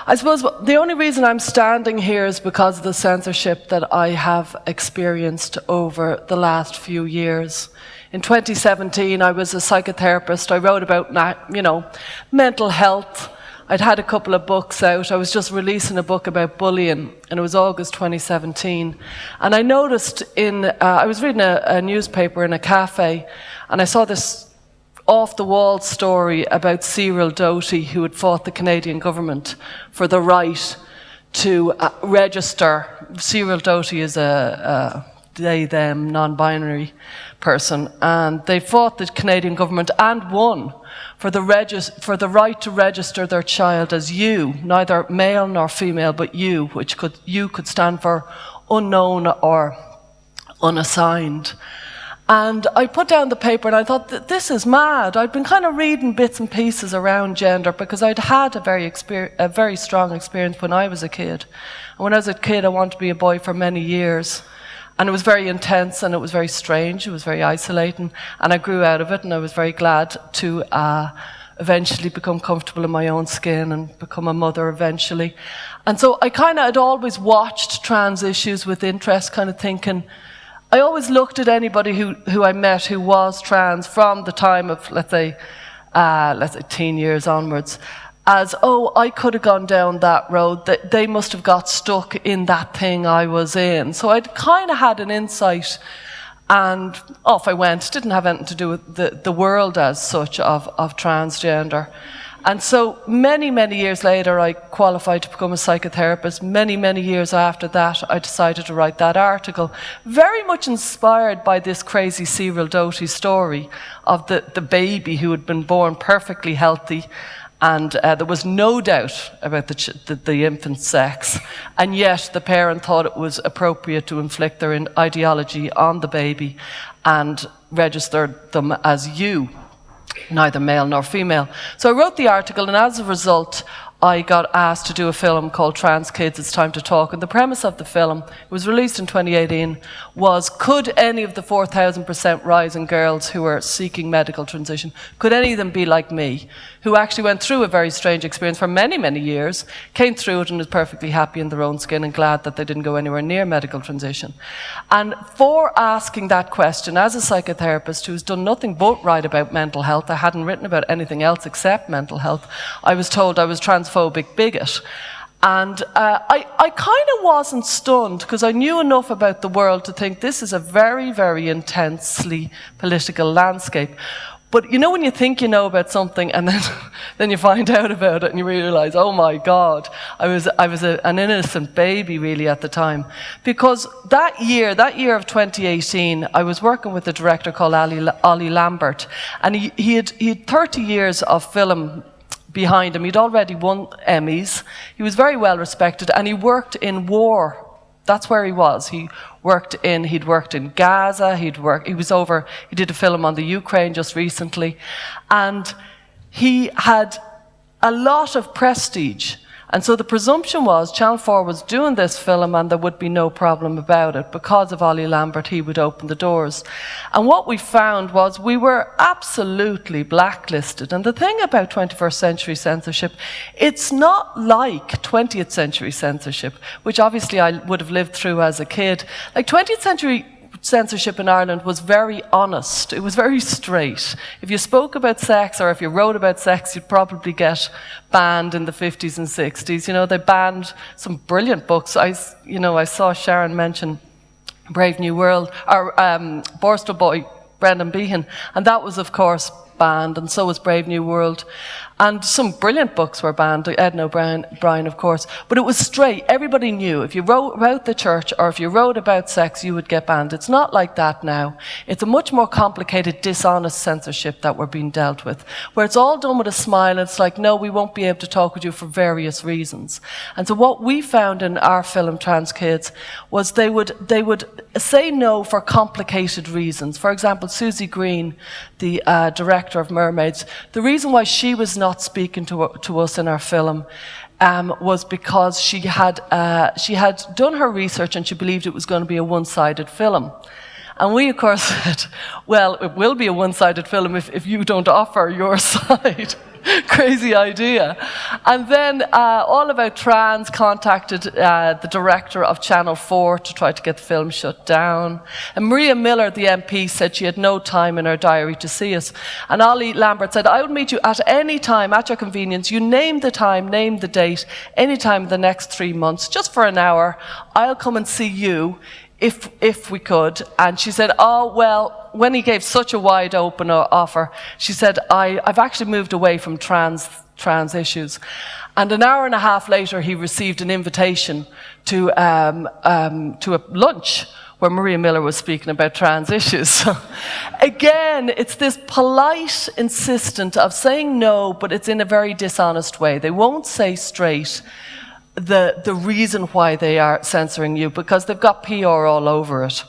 I suppose the only reason I'm standing here is because of the censorship that I have experienced over the last few years. In 2017, I was a psychotherapist. I wrote about, mental health. I'd had a couple of books out. I was just releasing a book about bullying, and it was August 2017. And I noticed I was reading a newspaper in a cafe, and I saw this off-the-wall story about Cyril Doty, who had fought the Canadian government for the right to register. Cyril Doty is a they, them, non-binary person, and they fought the Canadian government and won for the right to register their child as you, neither male nor female, but you, which could stand for unknown or unassigned. And I put down the paper and I thought, this is mad. I'd been kind of reading bits and pieces around gender because I'd had a very strong experience when I was a kid. And when I was a kid, I wanted to be a boy for many years. And it was very intense and it was very strange. It was very isolating. And I grew out of it, and I was very glad to eventually become comfortable in my own skin and become a mother eventually. And so I kind of had always watched trans issues with interest, kind of thinking, I always looked at anybody who I met who was trans from the time of, let's say teen years onwards, as, I could have gone down that road, that they must have got stuck in that thing I was in. So I'd kind of had an insight, and off I went. Didn't have anything to do with the world as such of transgender. And so many, many years later, I qualified to become a psychotherapist. Many, many years after that, I decided to write that article, very much inspired by this crazy Cyril Doty story of the baby who had been born perfectly healthy, and there was no doubt about the infant's sex, and yet the parent thought it was appropriate to inflict their ideology on the baby and registered them as you, neither male nor female. So I wrote the article, and as a result, I got asked to do a film called Trans Kids, It's Time to Talk. And the premise of the film, it was released in 2018, was could any of the 4,000% rise in girls who are seeking medical transition, could any of them be like me, who actually went through a very strange experience for many, many years, came through it and was perfectly happy in their own skin and glad that they didn't go anywhere near medical transition. And for asking that question, as a psychotherapist who's done nothing but write about mental health, I hadn't written about anything else except mental health, I was told I was transphobic bigot. And I kind of wasn't stunned, because I knew enough about the world to think this is a very, very intensely political landscape. But you know when you think you know about something and then you find out about it and you realise, oh my God, I was an innocent baby really at the time. Because that year of 2018, I was working with a director called Ollie Lambert, and he had 30 years of film behind him. He'd already won Emmys. He was very well respected, and he worked in war. That's where he was. He'd worked in Gaza, he did a film on the Ukraine just recently, and he had a lot of prestige. And so the presumption was Channel 4 was doing this film and there would be no problem about it. Because of Ollie Lambert, he would open the doors. And what we found was we were absolutely blacklisted. And the thing about 21st century censorship, it's not like 20th century censorship, which obviously I would have lived through as a kid. Like 20th century censorship in Ireland was very honest. It was very straight. If you spoke about sex or if you wrote about sex, you'd probably get banned in the 50s and 60s. You know, they banned some brilliant books. I saw Sharon mention Brave New World, or Borstal Boy, Brendan Behan, and that was, of course, banned, and so was Brave New World. And some brilliant books were banned, Ed O'Brien, of course. But it was straight. Everybody knew. If you wrote about the church or if you wrote about sex, you would get banned. It's not like that now. It's a much more complicated, dishonest censorship that we're being dealt with, where it's all done with a smile. It's like, no, we won't be able to talk with you for various reasons. And so what we found in our film, Trans Kids, was they would say no for complicated reasons. For example, Susie Green, the director of Mermaids, the reason why she was not speaking to us in our film was because she had done her research and she believed it was going to be a one-sided film. And we, of course, said, well, it will be a one-sided film if you don't offer your side. crazy idea. And then All About Trans contacted the director of Channel 4 to try to get the film shut down. And Maria Miller, the MP, said she had no time in her diary to see us. And Ollie Lambert said, I will meet you at any time, at your convenience. You name the time, name the date, any time in the next 3 months, just for an hour. I'll come and see you if we could. And she said, oh, well, when he gave such a wide open offer, she said, I've actually moved away from trans issues. And an hour and a half later, he received an invitation to a lunch where Maria Miller was speaking about trans issues. So, again, it's this polite insistence of saying no, but it's in a very dishonest way. They won't say straight the reason why they are censoring you, because they've got PR all over it.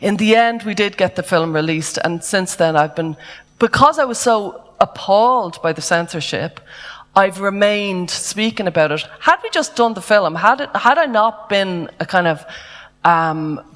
In the end, we did get the film released, and since then because I was so appalled by the censorship, I've remained speaking about it. Had we just done the film, had I not been a kind of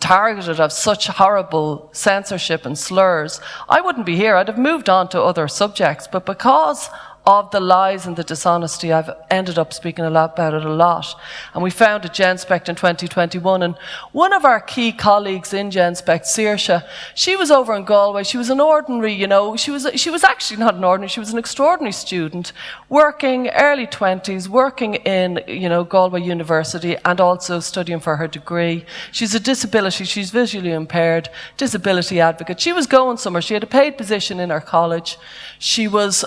targeted of such horrible censorship and slurs, I wouldn't be here. I'd have moved on to other subjects, but because of the lies and the dishonesty, I've ended up speaking about it a lot. And we founded GenSpect in 2021, and one of our key colleagues in GenSpect, Saoirse, she was over in Galway. She was an ordinary, she was actually not an ordinary, she was an extraordinary student, working early 20s, working in, Galway University, and also studying for her degree. She's a disability, she's visually impaired, disability advocate. She was going somewhere. She had a paid position in her college. She was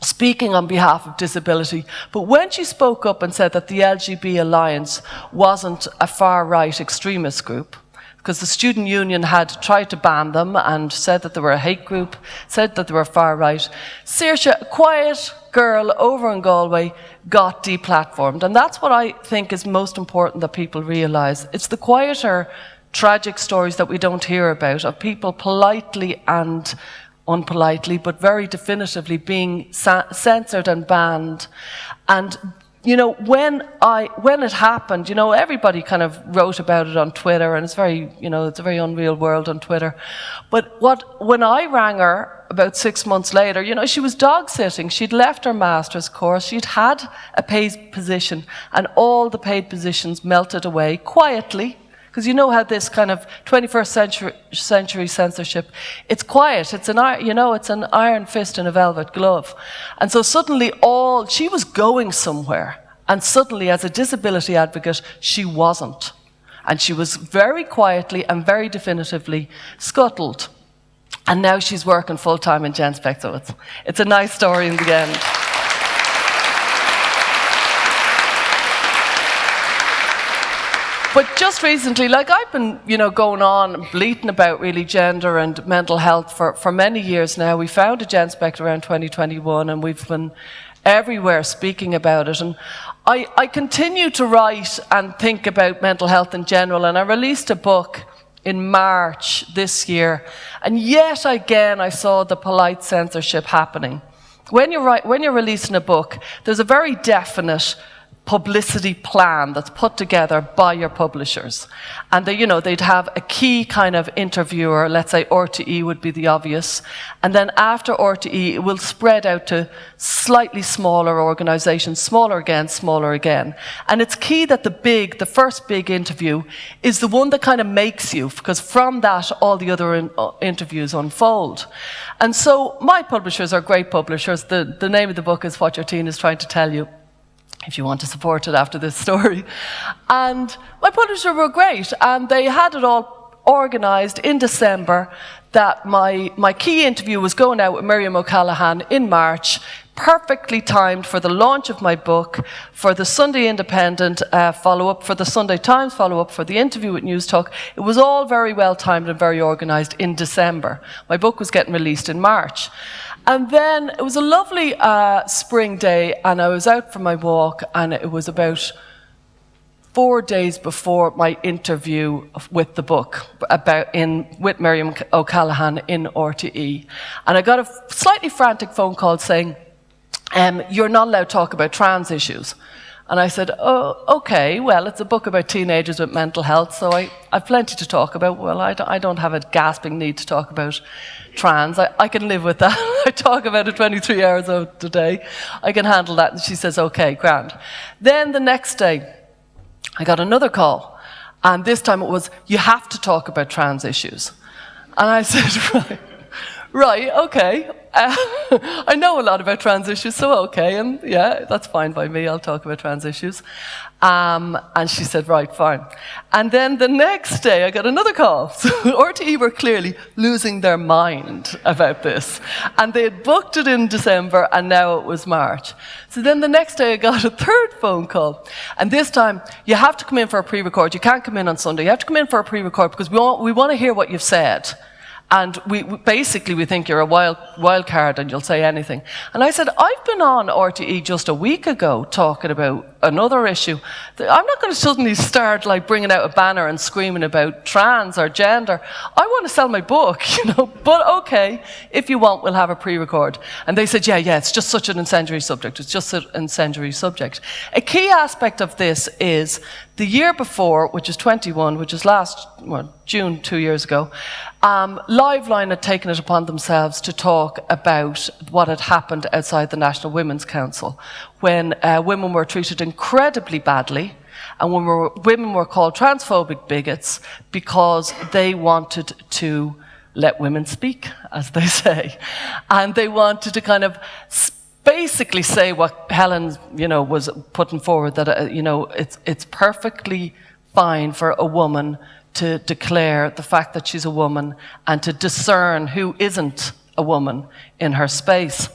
speaking on behalf of disability. But when she spoke up and said that the LGB Alliance wasn't a far-right extremist group, because the student union had tried to ban them and said that they were a hate group, said that they were far-right, Saoirse, a quiet girl over in Galway, got deplatformed. And that's what I think is most important that people realise. It's the quieter, tragic stories that we don't hear about, of people politely and unpolitely, but very definitively being censored and banned. And, when it happened, everybody kind of wrote about it on Twitter, and it's a very unreal world on Twitter. But when I rang her about 6 months later, she was dog sitting. She'd left her master's course. She'd had a paid position, and all the paid positions melted away quietly. Because you know how this kind of 21st century censorship, it's quiet, it's an iron fist in a velvet glove. And so suddenly she was going somewhere, and suddenly as a disability advocate, she wasn't. And she was very quietly and very definitively scuttled. And now she's working full-time in GenSpect, so it's a nice story in the end. But just recently, I've been, going on, bleating about really gender and mental health for many years now. We founded GenSpect around 2021, and we've been everywhere speaking about it. And I continue to write and think about mental health in general, and I released a book in March this year. And yet again, I saw the polite censorship happening. When you're releasing a book, there's a very definite publicity plan that's put together by your publishers. And they'd have a key kind of interviewer, let's say RTE would be the obvious, and then after RTE it will spread out to slightly smaller organisations, smaller again. And it's key that the first big interview is the one that kind of makes you, because from that all the other interviews unfold. And so my publishers are great publishers. The name of the book is What Your Teen is Trying to Tell You, if you want to support it after this story. And my publishers were great, and they had it all organised in December that my key interview was going out with Miriam O'Callaghan in March, perfectly timed for the launch of my book, for the Sunday Independent follow-up, for the Sunday Times follow-up, for the interview with News Talk. It was all very well timed and very organised in December. My book was getting released in March. And then it was a lovely spring day, and I was out for my walk, and it was about 4 days before my interview with the book with Miriam O'Callaghan in RTE. And I got a slightly frantic phone call saying, you're not allowed to talk about trans issues. And I said, oh, okay, well, it's a book about teenagers with mental health, so I've plenty to talk about. Well, I don't have a gasping need to talk about trans. I can live with that. I talk about it 23 hours a day. I can handle that. And she says, okay, grand. Then the next day, I got another call. And this time it was, you have to talk about trans issues. And I said, right, okay. I know a lot about trans issues, so okay. And yeah, that's fine by me. I'll talk about trans issues. And she said, right, fine. And then the next day, I got another call. So RTE were clearly losing their mind about this. And they had booked it in December, and now it was March. So then the next day, I got a third phone call. And this time, you have to come in for a pre-record. You can't come in on Sunday. You have to come in for a pre-record because we want to hear what you've said. And we basically think you're a wild card and you'll say anything. And I said, I've been on RTE just a week ago talking about another issue. I'm not going to suddenly start like bringing out a banner and screaming about trans or gender. I want to sell my book, But okay, if you want, we'll have a pre-record. And they said, yeah, it's just such an incendiary subject. It's just an incendiary subject. A key aspect of this is the year before, which is 21, which is June 2 years ago, Liveline had taken it upon themselves to talk about what had happened outside the National Women's Council when women were treated incredibly badly and when women were called transphobic bigots because they wanted to let women speak, as they say. And they wanted to kind of basically say what Helen, was putting forward, that, it's perfectly fine for a woman to declare the fact that she's a woman and to discern who isn't a woman in her space.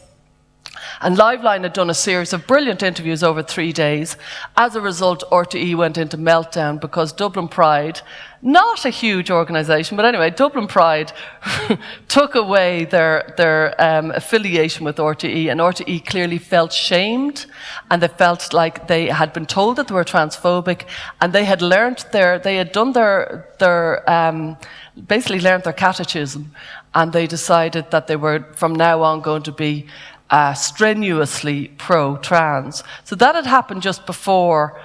And Liveline had done a series of brilliant interviews over 3 days. As a result, RTE went into meltdown because Dublin Pride, not a huge organisation, but anyway, Dublin Pride took away their affiliation with RTE, and RTE clearly felt shamed, and they felt like they had been told that they were transphobic, and they had basically learned their catechism, and they decided that they were from now on going to be strenuously pro-trans. So that had happened just before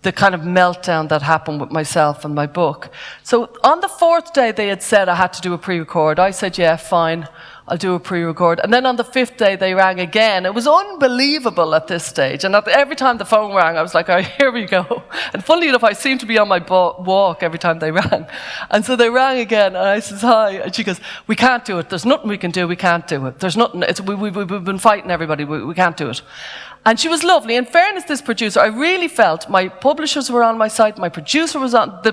the kind of meltdown that happened with myself and my book. So on the fourth day, they had said I had to do a pre-record. I said, yeah, fine, I'll do a pre-record. And then on the fifth day, they rang again. It was unbelievable at this stage. And every time the phone rang, I was like, oh, here we go. And funnily enough, I seemed to be on my walk every time they rang. And so they rang again, and I says, hi. And she goes, we can't do it. There's nothing we can do. We can't do it. There's nothing. We've been fighting everybody. We can't do it. And she was lovely. In fairness, this producer, I really felt my publishers were on my side, the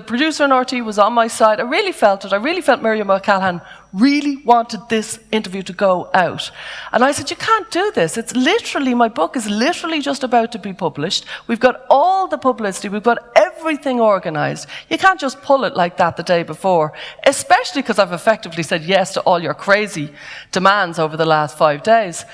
producer in RT was on my side. I really felt it. I really felt Miriam O'Callaghan really wanted this interview to go out. And I said, you can't do this. My book is literally just about to be published. We've got all the publicity. We've got everything organised. You can't just pull it like that the day before, especially because I've effectively said yes to all your crazy demands over the last 5 days.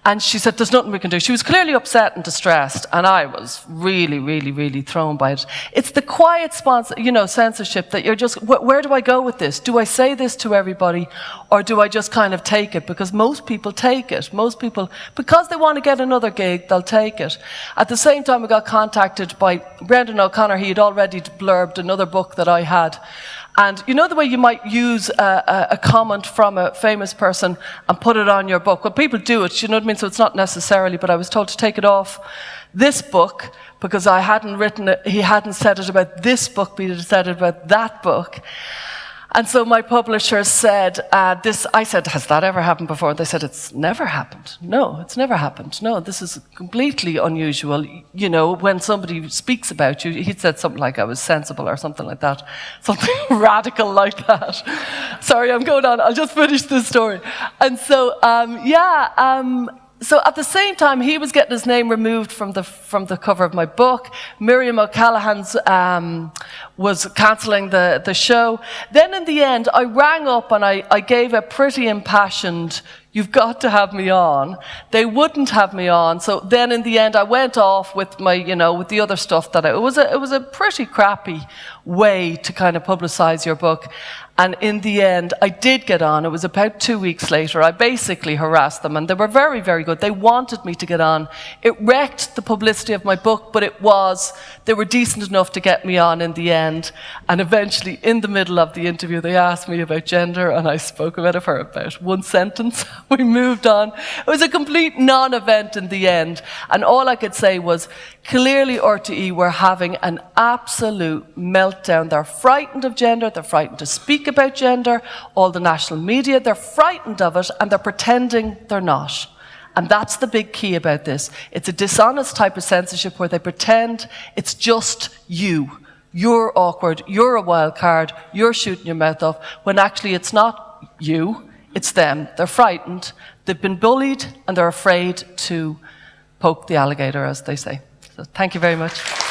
And she said, there's nothing we can do. She was clearly upset and distressed, and I was really, really, really thrown by it. It's the quiet censorship that you're just, where do I go with this? Do I say this to everybody, or do I just kind of take it? Because most people take it. Most people, because they want to get another gig, they'll take it. At the same time, I got contacted by Brendan O'Connor. He had already blurbed another book that I had. And you know the way you might use a comment from a famous person and put it on your book? Well, people do it, you know what I mean? So it's not necessarily, but I was told to take it off this book because I hadn't written it, he hadn't said it about this book, but he had said it about that book. And so my publisher said, I said, has that ever happened before? They said, it's never happened. No, it's never happened. No, this is completely unusual. When somebody speaks about you, he said something like I was sensible or something like that. Something radical like that. Sorry, I'm going on. I'll just finish this story. And so, so at the same time, he was getting his name removed from the cover of my book. Miriam O'Callaghan's was cancelling the show. Then in the end, I rang up and I gave a pretty impassioned, you've got to have me on. They wouldn't have me on. So then in the end, I went off with my, with the other stuff it was a pretty crappy way to kind of publicise your book. And in the end, I did get on. It was about 2 weeks later. I basically harassed them, and they were very, very good. They wanted me to get on. It wrecked the publicity of my book, but they were decent enough to get me on in the end. And eventually, in the middle of the interview, they asked me about gender, and I spoke about it for about one sentence. We moved on. It was a complete non-event in the end. And all I could say was, clearly RTE were having an absolute meltdown. They're frightened of gender, they're frightened to speak about gender, all the national media, they're frightened of it, and they're pretending they're not. And that's the big key about this. It's a dishonest type of censorship where they pretend it's just you. You're awkward, you're a wild card, you're shooting your mouth off, when actually it's not you, it's them. They're frightened, they've been bullied, and they're afraid to poke the alligator, as they say. So thank you very much.